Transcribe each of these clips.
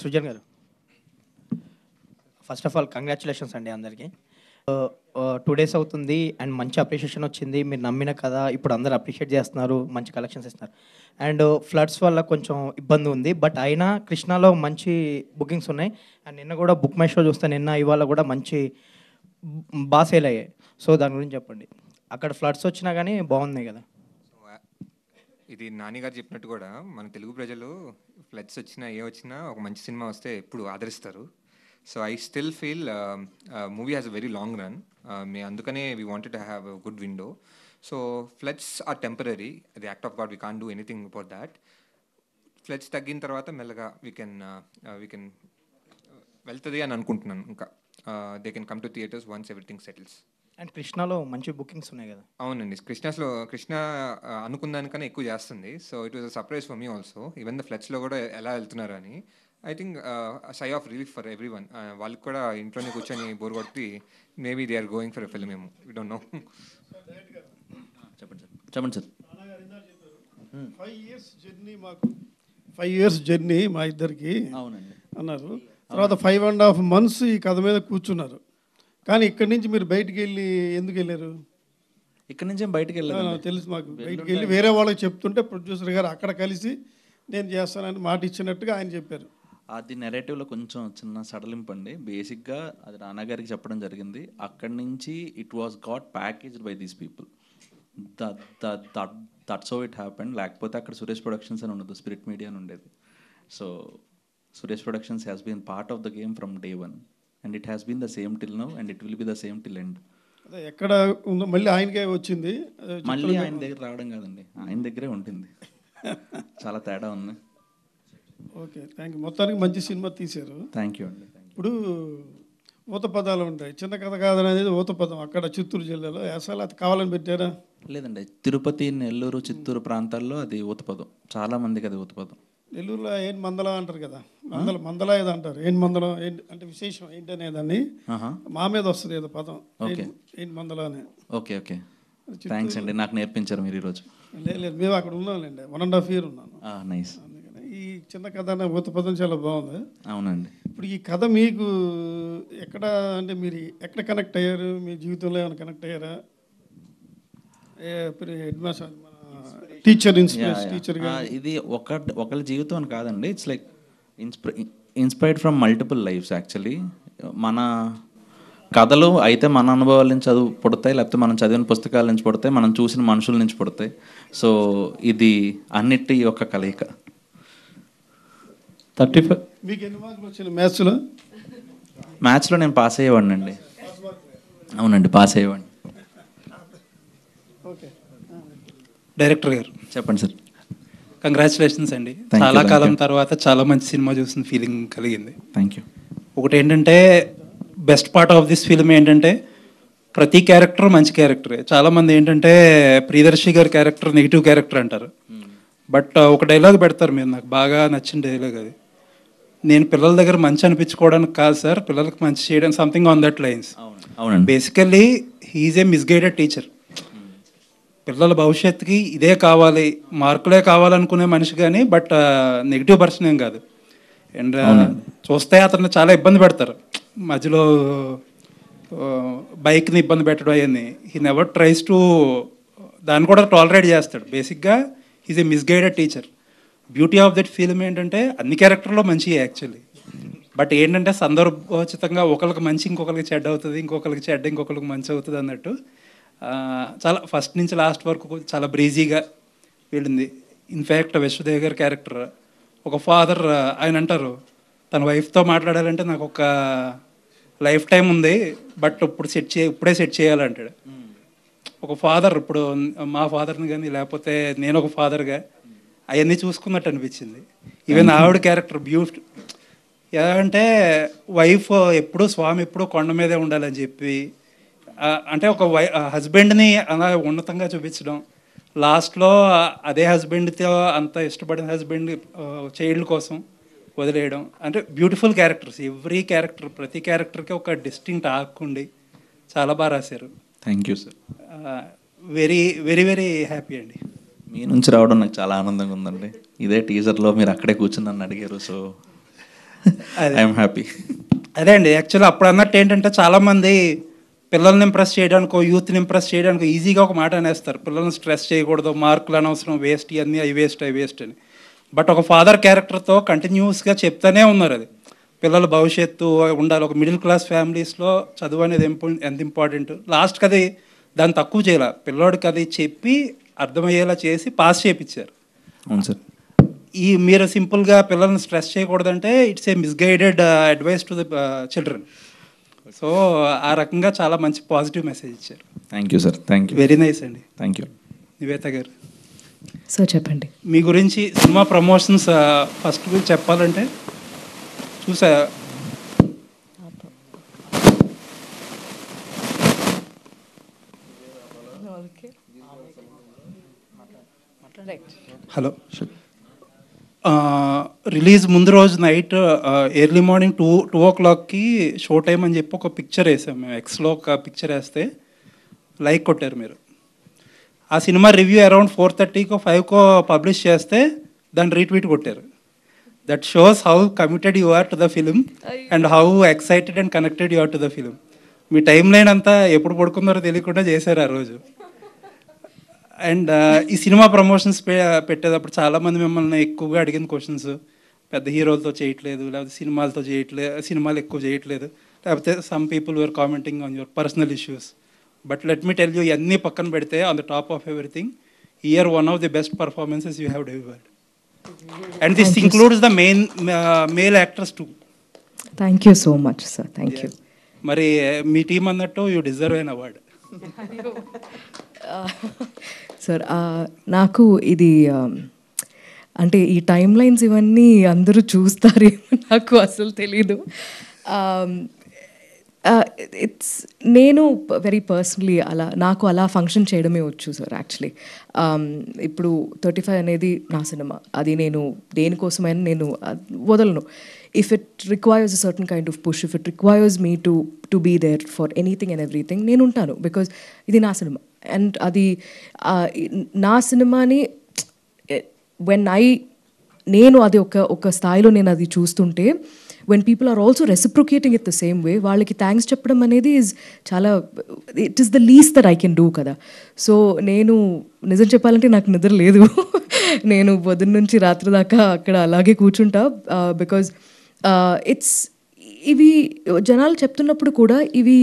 సృజన్ గారు, first of all congratulations అండి అందరికీ. 2 డేస్ అవుతుంది అండ్ మంచి అప్రిషియేషన్ వచ్చింది. మీరు నమ్మిన కథ ఇప్పుడు అందరూ అప్రిషియేట్ చేస్తున్నారు, మంచి కలెక్షన్స్ ఇస్తున్నారు. అండ్ ఫ్లడ్స్ వల్ల కొంచెం ఇబ్బంది ఉంది, బట్ అయినా కృష్ణాలో మంచి బుకింగ్స్ ఉన్నాయి. అండ్ నిన్న కూడా బుక్ మై షో చూస్తే నిన్న ఇవాళ కూడా మంచి బాగా సేల్ అయ్యాయి. సో దాని గురించి చెప్పండి. అక్కడ ఫ్లడ్స్ వచ్చినా కానీ బాగున్నాయి కదా. ఇది నాని గారు చెప్పినట్టు కూడా మన తెలుగు ప్రజలు ఫ్లడ్స్ వచ్చినా ఏ వచ్చినా ఒక మంచి సినిమా వస్తే ఎప్పుడు ఆదరిస్తారు. So I still feel movie has a very long run. అందుకనే we wanted to have a good window. So floods are temporary, the act of God, we can't do anything about that. Floods తగ్గిన తర్వాత మెల్లగా we can వెళ్తుంది అని అనుకుంటున్నాను. ఇంకా they can come to theatres once everything settles. And కృష్ణాలో మంచి bookings ఉన్నాయి కదా. అవునండి, కృష్ణ అనుకున్న దానికన్నా ఎక్కువ చేస్తుంది. So it was a surprise for me also, even the ఫ్లడ్స్లో కూడా ఎలా వెళ్తున్నారు అని. I think sigh of relief for every one. వాళ్ళకి కూడా ఇంట్లోనే కూర్చొని బోర్ కొట్టి maybe they are going for a film ఏమో, వీ డోంట్ నో. చెప్పండి సార్. 5 years జర్నీ మా ఇద్దరికి అవునండి అన్నారు. తర్వాత 5.5 months ఈ కథ మీద కూర్చున్నారు. కానీ ఇక్కడి నుంచి మీరు బయటికి వెళ్ళి ఎందుకు వెళ్ళారు? ఇక్కడ నుంచి బయటకు వెళ్ళాను తెలుసు మాకు. బయటికి వెళ్ళి వేరే వాళ్ళకి చెప్తుంటే ప్రొడ్యూసర్ గారు అక్కడ కలిసి నేను చేస్తానని మాట ఇచ్చినట్టుగా ఆయన చెప్పారు. అది నెరేటివ్లో కొంచెం చిన్న సడలింపు అండి. బేసిక్గా అది రానా గారికి చెప్పడం జరిగింది. అక్కడి నుంచి it was got packaged by these people. That's how it happened. లేకపోతే అక్కడ సురేష్ ప్రొడక్షన్స్ అని ఉండదు, స్పిరిట్ మీడియా అని ఉండేది. So Suresh Productions has been part of the game from day one and it has been the same till now and it will be the same till end. అదే ఎక్కడ ఉందో మళ్ళీ ఆయనకే వచ్చింది. మళ్ళీ ఆయన దగ్గర రావడం కాదండి, ఆయన దగ్గరే ఉంటుంది. చాలా తేడా ఉంది. Okay, thank you. మొత్తానికి మంచి సినిమా తీశారు. థ్యాంక్ యూ అండి. ఇప్పుడు ఊత పదాలు ఉంటాయి. చిన్న కథ కాదనేది ఊత పదం. అక్కడ చిత్తూరు జిల్లాలో అసలు అది కావాలని పెట్టారా? లేదండి, తిరుపతి, నెల్లూరు, చిత్తూరు ప్రాంతాల్లో అది ఊతపదం. చాలా మందికి అది ఊతపదం. నెల్లూరులో ఏం మందల అంటారు కదా, మందల ఏదో అంటారు. ఏం మందలం అంటే విశేషం ఏంటనేదాన్ని మా మీద వస్తుంది ఏదో పదం, ఏం మందల అని. ఓకే ఓకే, థ్యాంక్స్ అండి, నాకు నేర్పించారు మీరు ఈరోజు. లేదు, మేము అక్కడ ఉన్నాంలేండి, 1.5 years ఉన్నాను. నైస్. ఈ చిన్న కథ ఊత పదం చాలా బాగుంది. అవునండి. ఇప్పుడు ఈ కథ మీకు ఎక్కడ అంటే మీరు ఎక్కడ కనెక్ట్ అయ్యారు? మీ జీవితంలో ఏమైనా కనెక్ట్ అయ్యారా? హెడ్ మాస్టర్, టీచర్, టీచర్గా ఇది ఒకళ్ళ జీవితం అని కాదండి. It's like inspired from multiple lifes actually. మన కథలు అయితే మన అనుభవాల నుంచి పుడతాయి, లేకపోతే మనం చదివిన పుస్తకాల నుంచి పుడతాయి, మనం చూసిన మనుషుల నుంచి పుడతాయి. సో ఇది అన్నిటి యొక్క కలయిక. 35. మీకు ఎన్ని మార్కులు వచ్చిన మ్యాథ్స్లో? మ్యాథ్స్లో నేను పాస్ అయ్యేవాడిని అండి. అవునండి, పాస్ అయ్యేవాడిని. ఓకే, డైరెక్టర్ గారు చెప్పండి సార్. కంగ్రాచులేషన్స్ అండి. చాలా కాలం తర్వాత చాలా మంచి సినిమా చూసిన ఫీలింగ్ కలిగింది. Thank you. ఒకటి ఏంటంటే best part of this film ఏంటంటే ప్రతి క్యారెక్టర్ మంచి క్యారెక్టరే. చాలామంది ఏంటంటే ప్రియదర్శి గారి క్యారెక్టర్ నెగిటివ్ క్యారెక్టర్ అంటారు. బట్ ఒక డైలాగ్ పెడతారు, మీరు నాకు బాగా నచ్చిన డైలాగ్ అది. నేను పిల్లల దగ్గర మంచి అనిపించుకోవడానికి కాదు సార్, పిల్లలకి మంచి చేయడం, something on that lines. Basically he is a misguided teacher. పిల్లల భవిష్యత్తుకి ఇదే కావాలి, మార్కులే కావాలనుకునే మనిషి కానీ, బట్ నెగిటివ్ పర్సన్ ఏం కాదు. అండ్ చూస్తే అతను చాలా ఇబ్బంది పెడతారు మధ్యలో, బైక్ని ఇబ్బంది పెట్టడం అవన్నీ. హీ నెవర్ ట్రైస్ టు దాన్ని కూడా టాలరేట్ చేస్తాడు. బేసిక్గా he's a misguided teacher. Beauty of that film ఏంటంటే అన్ని క్యారెక్టర్లో మంచిగా యాక్చువల్లీ, బట్ ఏంటంటే సందర్భోచితంగా ఒకరికి మంచి ఇంకొకరికి చెడ్డ అవుతుంది, ఇంకొకరికి చెడ్డ ఇంకొకరికి మంచి అవుతుంది అన్నట్టు. చాలా ఫస్ట్ నుంచి లాస్ట్ వరకు చాలా బ్రీజీగా వెళ్ళింది. ఇన్ఫ్యాక్ట్ విశ్వదేవ్ గారి క్యారెక్టర్ ఒక ఫాదర్, ఆయన అంటారు తన వైఫ్తో మాట్లాడాలంటే నాకు ఒక లైఫ్ టైం ఉంది, బట్ ఇప్పుడే సెట్ చేయాలంటాడు. ఒక ఫాదర్, ఇప్పుడు మా ఫాదర్ని కానీ లేకపోతే నేను ఒక ఫాదర్గా అవన్నీ చూసుకున్నట్టు అనిపించింది. ఈవెన్ ఆవిడ క్యారెక్టర్ బ్యూటిఫుల్. ఎలా అంటే వైఫ్ ఎప్పుడూ స్వామి ఎప్పుడూ కొండ మీదే ఉండాలని చెప్పి, అంటే ఒక హస్బెండ్ని అలా ఉన్నతంగా చూపించడం, లాస్ట్లో అదే హస్బెండ్తో అంత ఇష్టపడిన హస్బెండ్ చైల్డ్ కోసం వదిలేయడం. అంటే బ్యూటిఫుల్ క్యారెక్టర్స్. ఎవ్రీ క్యారెక్టర్, ప్రతి క్యారెక్టర్కి ఒక డిస్టింక్ట్ ఆర్క్ ఉండి చాలా బాగా రాశారు. Thank you sir. Very very very happy అండి. మీ నుంచి రావడం నాకు చాలా ఆనందంగా ఉందండి. ఇదే టీజర్లో మీరు అక్కడే కూర్చుని నన్ను అడిగారు. So I'm happy. అదే అండి, యాక్చువల్లీ అప్పుడు అన్నట్టు ఏంటంటే చాలామంది పిల్లల్ని ఇంప్రెస్ చేయడానికో యూత్ని ఇంప్రెస్ చేయడానికి ఈజీగా ఒక మాట అనేస్తారు, పిల్లల్ని స్ట్రెస్ చేయకూడదు, మార్కులు అనవసరం, వేస్ట్, ఇవన్నీ అవి వేస్ట్ అని. బట్ ఒక ఫాదర్ క్యారెక్టర్తో కంటిన్యూస్గా చెప్తానే ఉన్నారు అది పిల్లల భవిష్యత్తు ఉండాలి, ఒక మిడిల్ క్లాస్ ఫ్యామిలీస్లో చదువు అనేది ఎంత ఇంపార్టెంట్. లాస్ట్కి అది దాన్ని తక్కువ చేయాల, పిల్లోడికి అది చెప్పి అర్థమయ్యేలా చేసి పాస్ చేయించారు. అవును సార్. ఈ మీరు సింపుల్గా పిల్లల్ని స్ట్రెస్ చేయకూడదంటే it's a misguided advice to the children. So ఆ రకంగా చాలా మంచి పాజిటివ్ మెసేజ్ ఇచ్చారు. Thank you sir. Thank you. Very nice అండి. Thank you. నివేత గారు సార్ చెప్పండి. మీ గురించి సినిమా ప్రమోషన్స్ ఫస్ట్ గురించి చెప్పాలంటే చూసా, హలో, రిలీజ్ ముందు రోజు నైట్ ఎర్లీ మార్నింగ్ 2 o'clockకి షో టైం అని చెప్పి ఒక పిక్చర్ వేసాం మేము. ఎక్స్లో ఒక పిక్చర్ వేస్తే లైక్ కొట్టారు మీరు. ఆ సినిమా రివ్యూ అరౌండ్ 4:30కో 5కో పబ్లిష్ చేస్తే దాన్ని రీట్వీట్ కొట్టారు. That shows how committed you are to the film and how excited and connected you are to the film. మీ టైం లైన్ అంతా ఎప్పుడు పడుకున్నారో తెలియకుండా చేశారు ఆ రోజు. అండ్ ఈ సినిమా ప్రమోషన్స్ పెట్టేటప్పుడు చాలామంది మిమ్మల్ని ఎక్కువగా అడిగిన క్వశ్చన్స్, పెద్ద హీరోలతో చేయట్లేదు, లేకపోతే సినిమాలు ఎక్కువ చేయట్లేదు, లేకపోతే some people were commenting on your personal issues. But let me tell you, ఇవన్నీ పక్కన పెడితే on the top of everything, you're one of the best performances you have delivered. And this includes the male actors too. Thank you so much sir. Thank you. మరి మీ team అన్నట్టు you deserve an award. Sir నాకు ఇది అంటే ఈ time lines ఇవన్నీ అందరూ చూస్తారేమో నాకు అసలు తెలీదు. ఇట్స్ నేను వెరీ పర్సనలీ నాకు అలా ఫంక్షన్ చేయడమే వచ్చు సార్. యాక్చువల్లీ ఇప్పుడు 35 అనేది నా సినిమా, అది నేను దేనికోసమైనా నేను వదలను. If it requires a certain kind of push, if it requires me to be there for anything and everything, నేను ఉంటాను. బికాజ్ ఇది నా సినిమా అండ్ అది నా సినిమాని నేను అది ఒక స్థాయిలో నేను అది చూస్తుంటే, when people are also reciprocating it the same way, వాళ్ళకి థ్యాంక్స్ చెప్పడం అనేది చాలా, it is the least that I can do కదా. సో నేను నిజం చెప్పాలంటే నాకు నిద్ర లేదు. నేను పొద్దున్న నుంచి రాత్రి దాకా అక్కడ అలాగే కూర్చుంటా. బికాజ్ ఇవి జనాలు చెప్తున్నప్పుడు కూడా ఇవి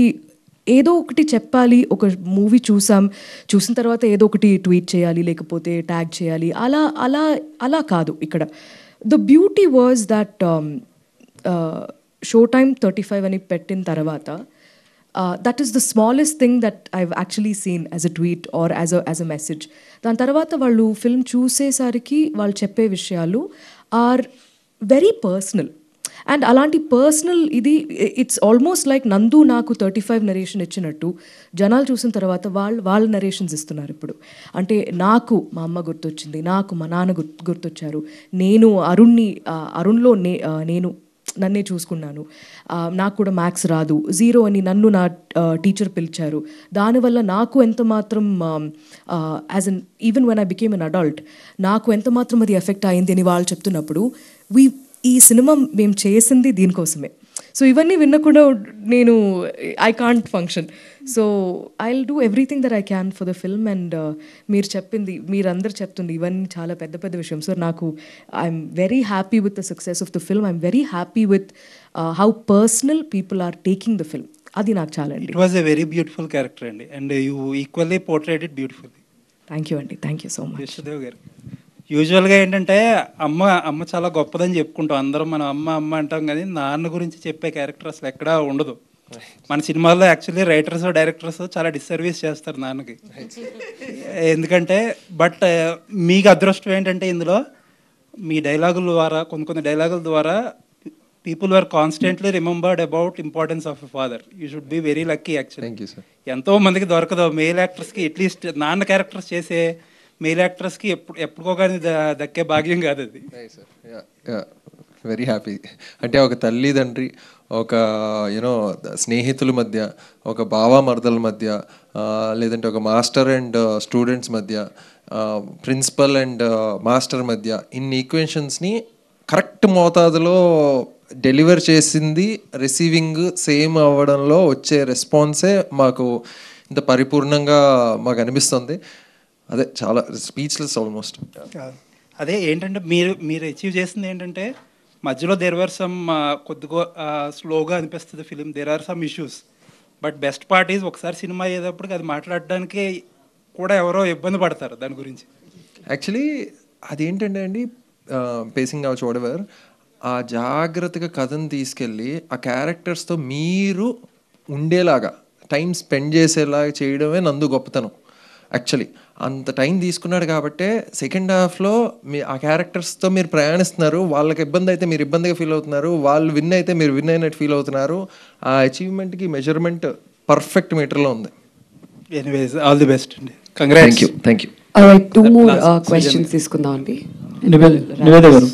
ఏదో ఒకటి చెప్పాలి. ఒక మూవీ చూసిన తర్వాత ఏదో ఒకటి ట్వీట్ చేయాలి, లేకపోతే ట్యాగ్ చేయాలి, అలా అలా అలా కాదు. ఇక్కడ the beauty was that show time 35 అని పెట్టిన తర్వాత that is the smallest thing that I've actually seen as a tweet or as a message. దాని తర్వాత వాళ్ళు ఫిల్మ్ చూసేసరికి వాళ్ళు చెప్పే విషయాలు ఆర్ వెరీ పర్సనల్. అండ్ అలాంటి పర్సనల్ ఇది ఇట్స్ ఆల్మోస్ట్ లైక్ నందు నాకు 35 నరేషన్ ఇచ్చినట్టు జనాలు చూసిన తర్వాత వాళ్ళ నరేషన్స్ ఇస్తున్నారు ఇప్పుడు. అంటే నాకు మా అమ్మ గుర్తొచ్చింది, నాకు మా నాన్న గుర్తొచ్చారు, నేను అరుణ్లో నేను నన్నే చూసుకున్నాను, నాకు కూడా మ్యాథ్స్ రాదు, 0 అని నన్ను నా టీచర్ పిలిచారు, దానివల్ల నాకు ఎంత మాత్రం as an even when I became an adult నాకు ఎంత మాత్రం అది ఎఫెక్ట్ అయింది అని వాళ్ళు చెప్తున్నప్పుడు, ఈ సినిమా మేము చేసింది దీనికోసమే. సో ఇవన్నీ విన్నకుండా నేను I can't function. So I will do everything that I can for the film. And మీరందరూ చెప్తుంది ఇవన్నీ చాలా పెద్ద పెద్ద విషయం సార్. నాకు I'm very happy with the success of the film. I'm very happy with how personal people are taking the film. అది నాకు చాలా అండి. It was a very beautiful character అండి, and you equally portrayed it beautifully. Thank you అండి. Thank you so much. Yashodev గారు, యూజువల్గా ఏంటంటే అమ్మ చాలా గొప్పదని చెప్పుకుంటాం అందరం, మనం అమ్మ అంటాం, కానీ నాన్న గురించి చెప్పే క్యారెక్టర్ అసలు ఎక్కడా ఉండదు. మన సినిమాల్లో యాక్చువల్లీ రైటర్స్ డైరెక్టర్స్ చాలా డిస్సర్వీస్ చేస్తారు నాన్నకి. ఎందుకంటే బట్ మీకు అదృష్టం ఏంటంటే ఇందులో మీ డైలాగుల ద్వారా కొన్ని డైలాగుల ద్వారా people are constantly remembered about importance of a father. You should be very lucky actually. ఎంతో మందికి దొరకదు మెయిల్ యాక్టర్స్కి, అట్లీస్ట్ నాన్న క్యారెక్టర్స్ చేసే మెయిల్ యాక్టర్స్కి ఎప్పుడుకో కానీ దక్కే భాగ్యం కాదు అది. Very happy. అంటే ఒక తల్లిదండ్రి, ఒక యూనో స్నేహితుల మధ్య, ఒక బావమర్దల మధ్య, లేదంటే ఒక మాస్టర్ అండ్ స్టూడెంట్స్ మధ్య, ప్రిన్సిపల్ అండ్ మాస్టర్ మధ్య, ఇన్ని ఈక్వేషన్స్ని కరెక్ట్ మోతాదులో డెలివర్ చేసింది రిసీవింగ్ సేమ్ అవ్వడంలో వచ్చే రెస్పాన్సే మాకు ఇంత పరిపూర్ణంగా మాకు అనిపిస్తుంది. అదే చాలా స్పీచ్లెస్ ఆల్మోస్ట్. అదే ఏంటంటే మీరు అచీవ్ చేసింది ఏంటంటే మధ్యలో దేర్ ఆర్ సమ్ కొద్దిగా స్లోగా అనిపిస్తుంది film, there are some issues, but best part is ఒకసారి సినిమా అయ్యేటప్పటికి అది మాట్లాడడానికి కూడా ఎవరో ఇబ్బంది పడతారు దాని గురించి. యాక్చువల్లీ అదేంటంటే అండి, పేసింగ్ అవ్వచ్చు వాటెవర్, ఆ జాగ్రత్తగా కథను తీసుకెళ్ళి ఆ క్యారెక్టర్స్తో మీరు ఉండేలాగా టైం స్పెండ్ చేసేలాగా చేయడమే నందు గొప్పతనం. యాక్చువల్లీ అంత టైం తీసుకున్నాడు కాబట్టే సెకండ్ హాఫ్లో ఆ క్యారెక్టర్స్తో మీరు ప్రయాణిస్తున్నారు. వాళ్ళకి ఇబ్బంది అయితే మీరు ఇబ్బందిగా ఫీల్ అవుతున్నారు, వాళ్ళు విన్ అయితే మీరు విన్ అయినట్టు ఫీల్ అవుతున్నారు. ఆ అచీవ్మెంట్కి మెజర్మెంట్ పర్ఫెక్ట్ మీటర్లో ఉంది. ఎనీవేస్ ఆల్ ది బెస్ట్ అండి. Congrats. Thank you. Two more questions తీసుకుందాం అండి. నివేద గారు,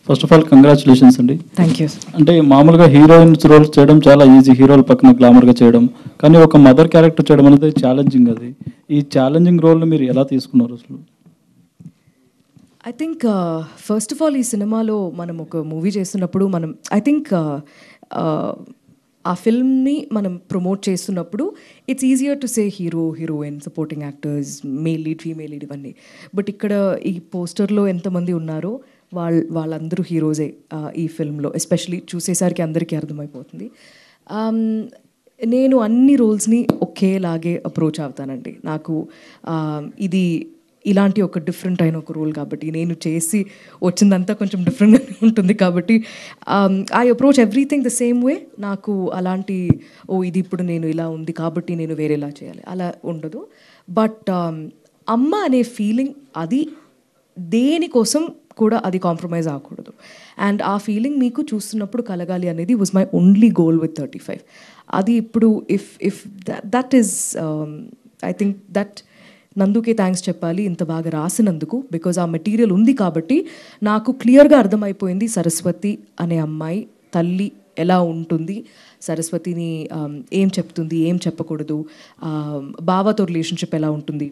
ఫస్ట్ ఆఫ్ ఆల్ కంగ్రాచులేషన్స్ అండి. Thank you. అంటే మామూలుగా హీరోయిన్స్ రోల్స్ చేయడం చాలా ఈజీ, హీరోల పక్కన గ్లామర్గా చేయడం, కానీ ఒక మదర్ క్యారెక్టర్ చేయడం అనేది ఛాలెంజింగ్. అది ఈ ఛాలెంజింగ్ రోల్ని మీరు ఎలా తీసుకున్నారు అసలు? I think first of all ఈ సినిమాలో మనం ఒక మూవీ చేస్తున్నప్పుడు మనం ఐ థింక్ ఆ ఫిల్మ్ని మనం ప్రమోట్ చేస్తున్నప్పుడు it's easier to say hero, heroine, supporting actors, male lead, female lead ఇవన్నీ. బట్ ఇక్కడ ఈ పోస్టర్లో ఎంతమంది ఉన్నారో వాళ్ళందరూ హీరోసే ఈ ఫిల్మ్లో. ఎస్పెషలీ చూసేసరికి అందరికీ అర్థమైపోతుంది. నేను అన్ని రోల్స్ని ఒకేలాగే అప్రోచ్ అవుతానండి. నాకు ఇది ఇలాంటి ఒక డిఫరెంట్ అయిన ఒక రోల్ కాబట్టి, నేను చేసి వచ్చిందంతా కొంచెం డిఫరెంట్గా ఉంటుంది కాబట్టి I approach everything the same వే. నాకు అలాంటి ఇది ఇప్పుడు నేను ఇలా ఉంది కాబట్టి నేను వేరేలా చేయాలి అలా ఉండదు. బట్ అమ్మ అనే ఫీలింగ్ అది దేనికోసం కూడా అది కాంప్రమైజ్ అవ్వకూడదు. అండ్ ఆ ఫీలింగ్ మీకు చూస్తున్నప్పుడు కలగాలి అనేది was my only goal with 35. అది ఇప్పుడు if that is I think that నందుకే థ్యాంక్స్ చెప్పాలి ఇంత బాగా రాసినందుకు. బికాజ్ ఆ మెటీరియల్ ఉంది కాబట్టి నాకు క్లియర్గా అర్థమైపోయింది సరస్వతి అనే అమ్మాయి తల్లి ఎలా ఉంటుంది, సరస్వతిని ఏం చెప్తుంది, ఏం చెప్పకూడదు, బావతో రిలేషన్షిప్ ఎలా ఉంటుంది,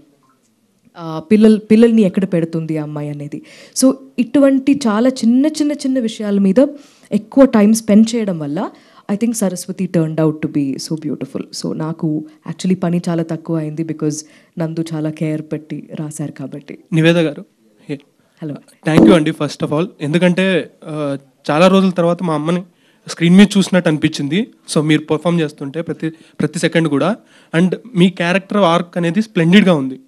పిల్లల్ని ఎక్కడ పెడుతుంది ఆ అమ్మాయి అనేది. సో ఇటువంటి చాలా చిన్న చిన్న చిన్న విషయాల మీద ఎక్కువ టైం స్పెండ్ చేయడం వల్ల I think Saraswati turned out to be so beautiful. So నాకు యాక్చువల్లీ పని చాలా తక్కువ అయింది బికాజ్ నందు చాలా కేర్ పెట్టి రాశారు కాబట్టి. నివేద గారు, హలో, థ్యాంక్ యూ అండి ఫస్ట్ ఆఫ్ ఆల్. ఎందుకంటే చాలా రోజుల తర్వాత మా అమ్మని స్క్రీన్ మీద చూసినట్టు అనిపించింది. సో మీరు పర్ఫామ్ చేస్తుంటే ప్రతి సెకండ్ కూడా, అండ్ మీ క్యారెక్టర్ ఆర్క్ అనేది స్ప్లెండిడ్గా ఉంది.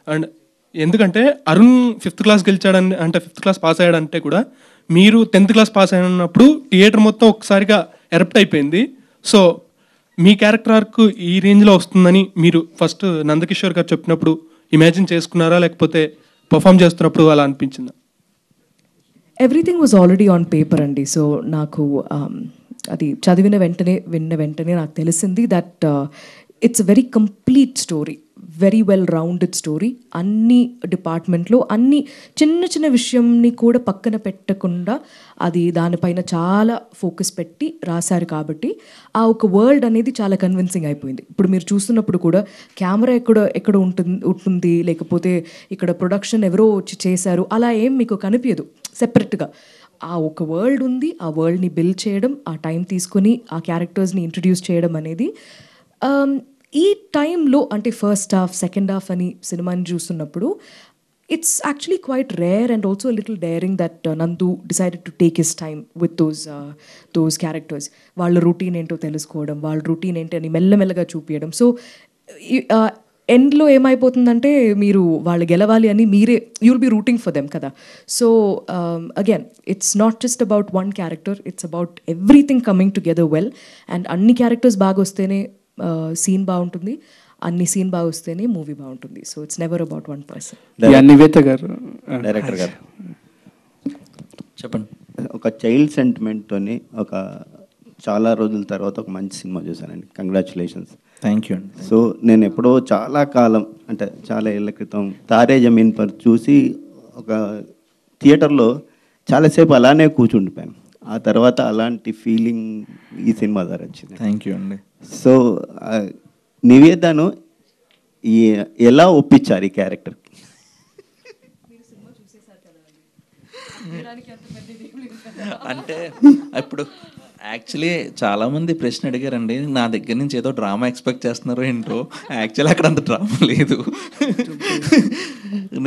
అండ్ ఎందుకంటే అరుణ్ 5th క్లాస్ గెలిచాడని అంటే 5th క్లాస్ పాస్ అయ్యాడంటే కూడా మీరు 10th క్లాస్ పాస్ అయినప్పుడు థియేటర్ మొత్తం ఒక్కసారిగా ఎరప్ట్ అయిపోయింది. సో మీ క్యారెక్టర్ ఆర్క్ ఈ రేంజ్లో వస్తుందని మీరు ఫస్ట్ నందకిషోర్ గారు చెప్పినప్పుడు ఇమాజిన్ చేసుకున్నారా, లేకపోతే పర్ఫామ్ చేస్తున్నప్పుడు అలా అనిపించిందా? Everything was already on paper అండి. సో నాకు అది చదివిన వెంటనే నాకు తెలిసింది that it's a very complete story, very well rounded story. అన్ని డిపార్ట్మెంట్లో అన్ని చిన్న చిన్న విషయంని కూడా పక్కన పెట్టకుండా అది దానిపైన చాలా ఫోకస్ పెట్టి రాశారు కాబట్టి ఆ ఒక వరల్డ్ అనేది చాలా కన్విన్సింగ్ అయిపోయింది. ఇప్పుడు మీరు చూస్తున్నప్పుడు కూడా కెమెరా ఎక్కడ ఉంటుంది లేకపోతే ఇక్కడ ప్రొడక్షన్ ఎవరో వచ్చి చేశారు అలా ఏం మీకు కనిపించదు. సెపరేట్గా ఆ ఒక వరల్డ్ ఉంది, ఆ వరల్డ్ని బిల్డ్ చేయడం, ఆ టైం తీసుకొని ఆ క్యారెక్టర్స్ని ఇంట్రడ్యూస్ చేయడం అనేది ఈ టైంలో అంటే ఫస్ట్ హాఫ్ సెకండ్ హాఫ్ అని సినిమాని చూస్తున్నప్పుడు it's actually quite rare and also little daring that Nandu decided to take his time with those characters. వాళ్ళ రొటీన్ ఏంటో తెలుసుకోవడం, వాళ్ళ రొటీన్ ఏంటని మెల్లమెల్లగా చూపించడం. సో ఎండ్లో ఏమైపోతుందంటే మీరు వాళ్ళు గెలవాలి అని మీరే you'll be rooting for them కదా. So again it's not just about one character, it's about everything coming together well. And అన్ని క్యారెక్టర్స్ బాగా వస్తేనే సీన్ బాగుంటుంది, అన్ని సీన్ బాగా వస్తేనే మూవీ బాగుంటుంది. So it's never about one person. Nivetha గారు, డైరెక్టర్ గారు చెప్పండి. ఒక చైల్డ్ సెంటిమెంట్తోని ఒక చాలా రోజుల తర్వాత ఒక మంచి సినిమా చూశానండి. కంగ్రాచులేషన్స్. థ్యాంక్ యూ అండి. సో నేను ఎప్పుడో చాలా కాలం అంటే చాలా ఏళ్ళ క్రితం తారే జమీన్ పర్ చూసి ఒక థియేటర్లో చాలాసేపు అలానే కూర్చుండిపోయాను. ఆ తర్వాత అలాంటి ఫీలింగ్ ఈ సినిమా ద్వారా వచ్చింది. థ్యాంక్ యూ అండి. సో నివేదను ఎలా ఒప్పించారు ఈ క్యారెక్టర్? అంటే ఇప్పుడు యాక్చువల్లీ చాలామంది ప్రశ్న అడిగారండి, నా దగ్గర నుంచి ఏదో డ్రామా ఎక్స్పెక్ట్ చేస్తున్నారో ఏంటో. యాక్చువల్లీ అక్కడ అంత డ్రామా లేదు.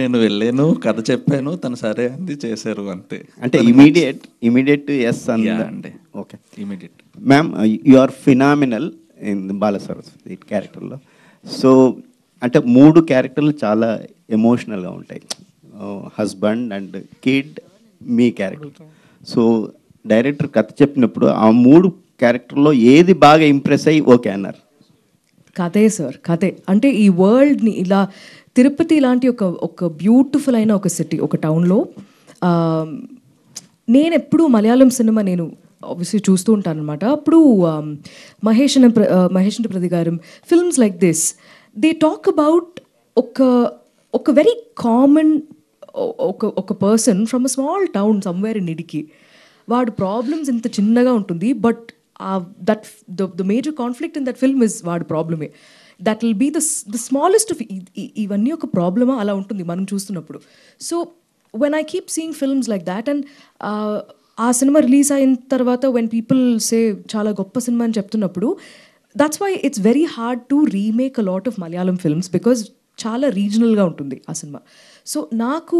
నేను వెళ్ళాను, కథ చెప్పాను, తను సరే అంది, చేశారు అంతే. అంటే ఇమీడియట్ ఎస్ అండి. Okay, immediate. Ma'am you are phenomenal in Bala Saraswathi క్యారెక్టర్లో. సో అంటే 3 క్యారెక్టర్లు చాలా ఎమోషనల్గా ఉంటాయి, హస్బెండ్ అండ్ కిడ్, మీ క్యారెక్టర్. సో డైరెక్టర్ కథ చెప్పినప్పుడు ఆ 3 క్యారెక్టర్లో ఏది బాగా ఇంప్రెస్ అయ్యి ఓకే అన్నారు? కథే సార్, కథే. అంటే ఈ వరల్డ్ని ఇలా తిరుపతి లాంటి ఒక బ్యూటిఫుల్ అయిన ఒక సిటీ, ఒక టౌన్లో నేను ఎప్పుడు మలయాళం సినిమా నేను ఆబ్వియస్లీ చూస్తూ ఉంటాను అనమాట. అప్పుడు మహేష్ ప్రతి గారు films like this, they talk about ఒక వెరీ కామన్ ఒక person from a small town somewhere in ఇడికి. వాడు ప్రాబ్లమ్స్ ఇంత చిన్నగా ఉంటుంది, but that the major conflict in that film is వాడి ప్రాబ్లమే. That will be the smallest of ఇవన్నీ ఒక ప్రాబ్లమా అలా ఉంటుంది మనం చూస్తున్నప్పుడు. So when I keep seeing films like that, and ఆ సినిమా రిలీజ్ అయిన తర్వాత వెన్ పీపుల్ సే చాలా గొప్ప సినిమా అని చెప్తున్నప్పుడు, that's why it's very hard to remake a lot of Malayalam films, because చాలా రీజనల్గా ఉంటుంది ఆ సినిమా. సో నాకు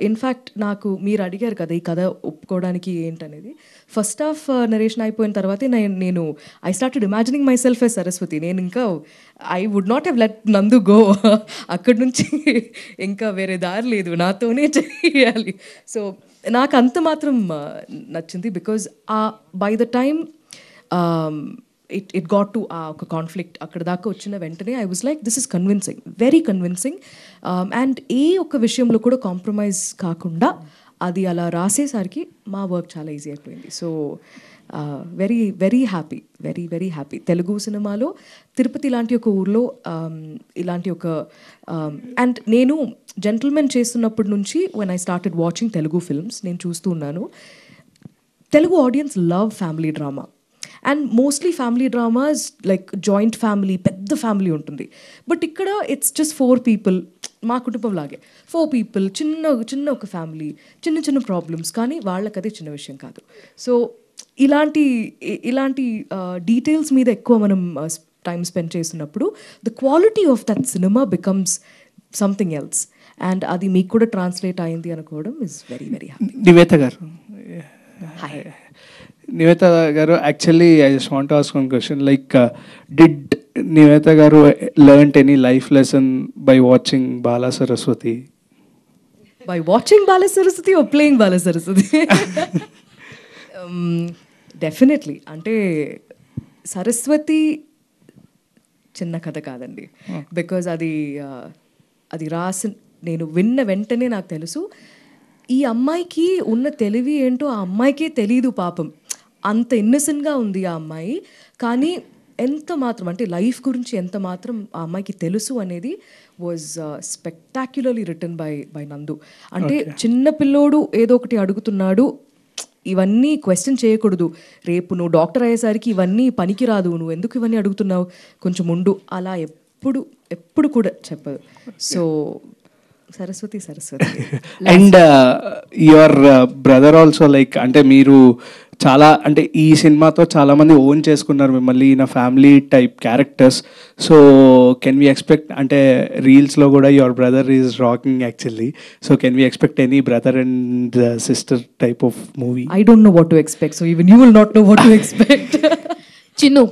ఇన్ఫ్యాక్ట్ నాకు మీరు అడిగారు కదా ఈ కథ ఒప్పుకోవడానికి ఏంటనేది, ఫస్ట్ హాఫ్ నరేషన్ అయిపోయిన తర్వాతే నేను I started imagining myself as Saraswati. నేను ఇంకా I would not have let Nandu go. అక్కడి నుంచి ఇంకా వేరే దారి లేదు, నాతోనే చేయాలి. సో నాకు అంత మాత్రం నచ్చింది, because by the time it got to ఒక కాన్ఫ్లిక్ట్ అక్కడ దాకా వచ్చిన వెంటనే I was like this is convincing, very convincing. And ఒక్క విషయంలో కూడా కాంప్రమైజ్ కాకుండా అది అలా రాసేసరికి మా వర్క్ చాలా ఈజీ అయిపోయింది. So very very happy, very very happy. Telugu సినిమాలో తిరుపతి లాంటి ఒక ఊర్లో ఇలాంటి ఒక అండ్ నేను జెంటిల్మెన్ చేస్తున్నప్పటి నుంచి when I started watching Telugu films నేను చూస్తూ ఉన్నాను, Telugu audience love family drama. And mostly family dramas like joint family, పెద్ద ఫ్యామిలీ ఉంటుంది. బట్ ఇక్కడ ఇట్స్ జస్ట్ 4 people, మా కుటుంబం లాగే 4 people, చిన్న ఒక ఫ్యామిలీ, చిన్న ప్రాబ్లమ్స్, కానీ వాళ్ళకి అదే చిన్న విషయం కాదు. సో ఇలాంటి డీటెయిల్స్ మీద ఎక్కువ మనం టైం స్పెండ్ చేస్తున్నప్పుడు the quality of that cinema becomes something else. And అది మీకు కూడా ట్రాన్స్లేట్ అయింది అనుకోవడం is very very happy. Nivetha గారు, actually I just want to ask one question, like did Nivetha గారు learned any life lesson by watching Bala Saraswathi? By watching Bala Saraswati or playing Bala Saraswati? Definitely. అంటే సరస్వతి చిన్న కథ కాదండి, బికాజ్ అది రాసి నేను విన్న వెంటనే నాకు తెలుసు ఈ అమ్మాయికి ఉన్న తెలివి ఏంటో ఆ అమ్మాయికే తెలీదు పాపం. అంత ఇన్నసెంట్గా ఉంది ఆ అమ్మాయి, కానీ ఎంత మాత్రం అంటే లైఫ్ గురించి ఎంత మాత్రం ఆ అమ్మాయికి తెలుసు అనేది వాజ్ స్పెక్టాక్యులర్లీ రిటన్ బై నందు. అంటే చిన్న పిల్లోడు ఏదో ఒకటి అడుగుతున్నాడు, ఇవన్నీ క్వశ్చన్ చేయకూడదు, రేపు నువ్వు డాక్టర్ అయ్యేసరికి ఇవన్నీ పనికిరాదు, నువ్వు ఎందుకు ఇవన్నీ అడుగుతున్నావు, కొంచెం ఉండు, అలా ఎప్పుడు కూడా చెప్పదు. So Saraswati. And your brother also, like అంటే మీరు చాలా అంటే ఈ సినిమాతో చాలామంది ఓన్ చేసుకున్నారు మిమ్మల్ని in family type characters. So can we expect, అంటే రీల్స్లో కూడా your brother is rocking actually, so can we expect any brother and sister type of movie? I don't know what to expect, so even you will not know what to expect. Chinnu,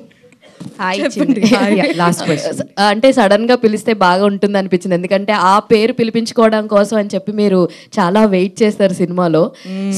last question. అంటే sudden గా పిలిస్తే బాగా ఉంటుంది అనిపించింది, ఎందుకంటే ఆ పేరు పిలిపించుకోవడం కోసం అని చెప్పి మీరు చాలా వెయిట్ చేస్తారు సినిమాలో.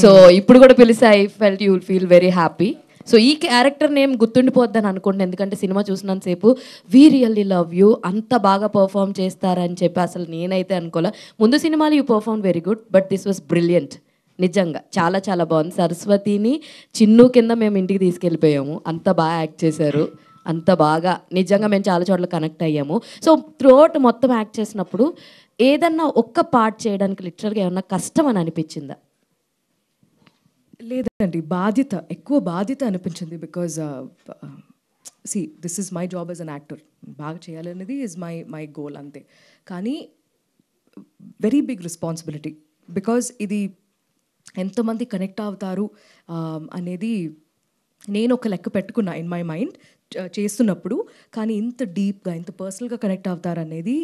సో ఇప్పుడు కూడా పిలిస్తే I felt you will feel very happy. So ఈ క్యారెక్టర్ నేమ్ గుర్తుండిపోద్దని అనుకుంటున్నాను, ఎందుకంటే సినిమా చూసినంతసేపు వీ రియల్లీ లవ్ యూ, అంత బాగా పర్ఫామ్ చేస్తారని చెప్పి అసలు నేనైతే అనుకోలే. ముందు సినిమాలు you perform very good, but this was brilliant. నిజంగా చాలా చాలా బాగుంది. సరస్వతిని చిన్ను కింద మేము ఇంటికి తీసుకెళ్ళిపోయాము, అంత బాగా యాక్ట్ చేశారు, అంత బాగా నిజంగా మేము చాలా చోట్ల కనెక్ట్ అయ్యాము. సో త్రూఅవుట్ మొత్తం యాక్ట్ చేసినప్పుడు ఏదన్నా ఒక్క పార్ట్ చేయడానికి లిటరల్గా ఏమన్నా కష్టం అని అనిపించిందా? లేదండి, ఎక్కువ బాధ్యత అనిపించింది. Because this is my job as an actor, బాగా చేయాలనేది ఈజ్ మై గోల్ అంతే. కానీ వెరీ బిగ్ రెస్పాన్సిబిలిటీ, బికాజ్ ఇది ఎంతమంది కనెక్ట్ అవుతారు అనేది నేను ఒక లెక్క పెట్టుకున్నా ఇన్ మై మైండ్ చేస్తున్నప్పుడు. కానీ ఇంత డీప్గా ఇంత పర్సనల్గా కనెక్ట్ అవుతారు అనేది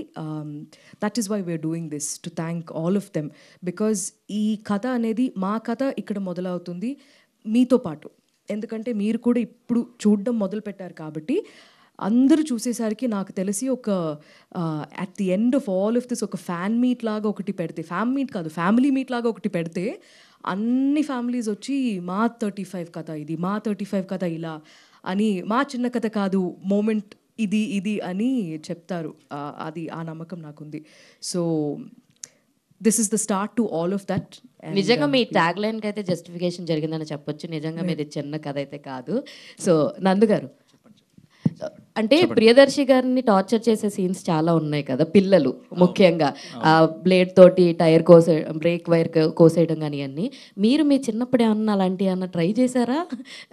that is why we are doing this to thank all of them. Because ఈ కథ అనేది మా కథ ఇక్కడ మొదలవుతుంది మీతో పాటు. ఎందుకంటే మీరు కూడా ఇప్పుడు చూడడం మొదలుపెట్టారు కాబట్టి అందరూ చూసేసరికి నాకు తెలిసి ఒక at the end of all of this ఒక ఫ్యాన్ మీట్ లాగా ఒకటి పెడితే, ఫ్యాన్ మీట్ కాదు ఫ్యామిలీ మీట్ లాగా ఒకటి పెడితే అన్ని ఫ్యామిలీస్ వచ్చి మా 35 కథ ఇది, మా 35 కథ ఇలా అని, మా చిన్న కథ కాదు మూమెంట్ ఇది ఇది అని చెప్తారు. అది ఆ నమ్మకం నాకుంది. So this is the start to all of that. నిజంగా మీ ట్యాగ్ లైన్కి అయితే జస్టిఫికేషన్ జరిగిందని చెప్పొచ్చు. నిజంగా మీది చిన్న కథ అయితే కాదు. సో నందు గారు, అంటే ప్రియదర్శి గారిని టార్చర్ చేసే సీన్స్ చాలా ఉన్నాయి కదా, పిల్లలు ముఖ్యంగా బ్లేడ్ తోటి టైర్ బ్రేక్ వైర్ కోసేయడం కానీ అన్నీ. మీరు మీ చిన్నప్పుడు ఏమన్నా అలాంటి ఏమన్నా ట్రై చేశారా?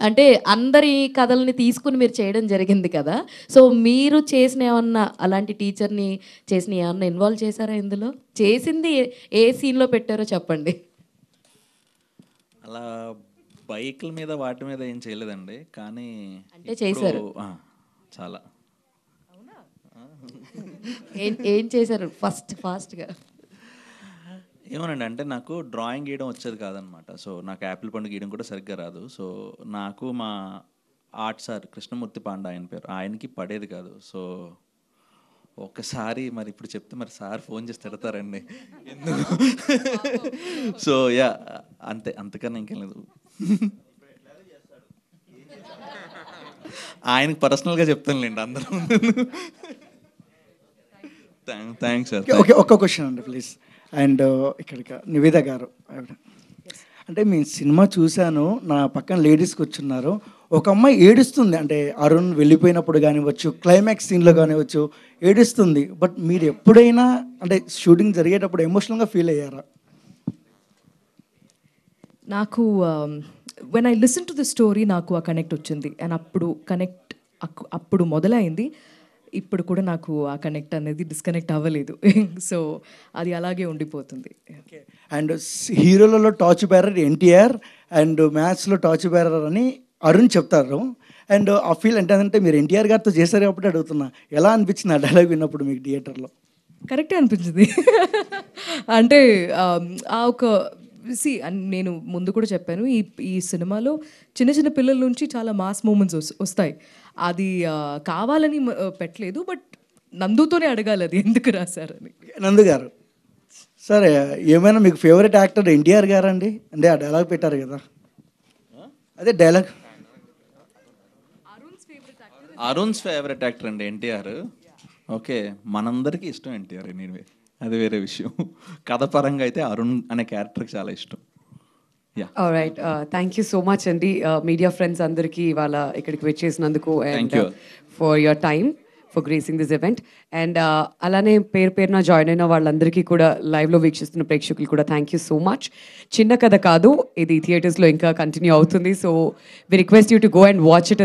అంటే అందరి కథల్ని తీసుకుని మీరు చేయడం జరిగింది కదా, సో మీరు చేసిన ఏమన్నా అలాంటి టీచర్ని చేసిన ఏమన్నా ఇన్వాల్వ్ చేశారా ఇందులో? చేసింది ఏ సీన్లో పెట్టారో చెప్పండి. అలా బైక్ల మీద వాటి మీద ఏం చేయలేదండి, కానీ అంటే చేశారు చాలా. ఏం చేశారు ఫాస్ట్గా? ఏమోనండి, అంటే నాకు డ్రాయింగ్ గీయడం వచ్చేది కాదనమాట. సో నాకు యాపిల్ పండు గీయడం కూడా సరిగ్గా రాదు. సో నాకు మా ఆర్ట్ సార్ కృష్ణమూర్తి పాండ ఆయన పేరు, ఆయనకి పడేది కాదు. సో ఒకసారి మరి ఇప్పుడు చెప్తే మరి సార్ ఫోన్ చేసి తిడతారండి ఎందుకు. సో యా అంతే, అంతకన్నా ఇంకేం లేదు. ఆయనకి పర్సనల్గా చెప్తానులేండి అందరూ. Thanks sir. ఓకే, ఒక్క క్వశ్చన్ అండి ప్లీజ్. అండ్ ఇక్కడికి నివేద గారు, అంటే మీ సినిమా చూశాను, నా పక్కన లేడీస్ కూర్చున్నారు. ఒక అమ్మాయి ఏడుస్తుంది, అంటే అరుణ్ వెళ్ళిపోయినప్పుడు కానివ్వచ్చు, క్లైమాక్స్ సీన్లో కానివ్వచ్చు ఏడుస్తుంది. బట్ మీరు ఎప్పుడైనా అంటే షూటింగ్ జరిగేటప్పుడు ఎమోషనల్గా ఫీల్ అయ్యారా? నాకు when I listen to the story నాకు ఆ కనెక్ట్ వచ్చింది. అండ్ అప్పుడు మొదలైంది. ఇప్పుడు కూడా నాకు ఆ కనెక్ట్ అనేది డిస్కనెక్ట్ అవ్వలేదు. సో అది అలాగే ఉండిపోతుంది. అండ్ హీరోలలో టార్చ్ బేరర్ ఎన్టీఆర్ అండ్ మ్యాథ్స్లో టార్చ్ బేరర్ అని అరుణ్ చెప్తారు. అండ్ ఆ ఫీల్ అంటే మీరు ఎన్టీఆర్ గారితో చేశారు కాబట్టి అడుగుతున్నా, ఎలా అనిపించింది ఆ డైలాగ్ విన్నప్పుడు మీకు థియేటర్లో? కరెక్టే అనిపించింది. అంటే ఆ ఒక నేను ముందు కూడా చెప్పాను, ఈ సినిమాలో చిన్న చిన్న పిల్లల నుంచి చాలా మాస్ మూమెంట్స్ వస్తాయి. అది కావాలని పెట్టలేదు, బట్ నందుతోనే అడగాలి అది ఎందుకు రాశారని. నందు గారు, సరే ఏమైనా మీకు ఫేవరెట్ యాక్టర్ ఎన్టీఆర్ గారు అండి? అంటే ఆ డైలాగ్ పెట్టారు కదా, అదే డైలాగ్. అరుణ్స్ ఫేవరెట్ యాక్టర్ అండి ఎన్టీఆర్. ఓకే, మనందరికీ ఇష్టం ఎన్టీఆర్, ఎనీవే అది వేరే విషయం. కథ పరంగా అయితే అరుణ్ అనే క్యారెక్టర్కి చాలా ఇష్టం. Right, thank you so much అండి మీడియా ఫ్రెండ్స్ అందరికీ ఇవాళ ఇక్కడికి వచ్చేసినందుకు, and for your time, for gracing this event. And అలానే పేరున జాయిన్ అయిన వాళ్ళందరికీ కూడా, లైవ్లో వీక్షిస్తున్న ప్రేక్షకులు కూడా థ్యాంక్ యూ సో మచ్. చిన్న కథ కాదు, ఇది థియేటర్స్లో ఇంకా కంటిన్యూ అవుతుంది. So we request you to go and watch it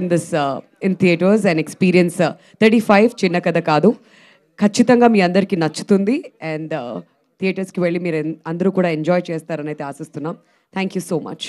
in theatres and experience 35 చిన్న కథ కాదు. ఖచ్చితంగా మీ అందరికీ నచ్చుతుంది. అండ్ థియేటర్స్కి వెళ్ళి మీరు అందరూ కూడా ఎంజాయ్ చేస్తారని అయితే ఆశిస్తున్నాం. Thank you so much.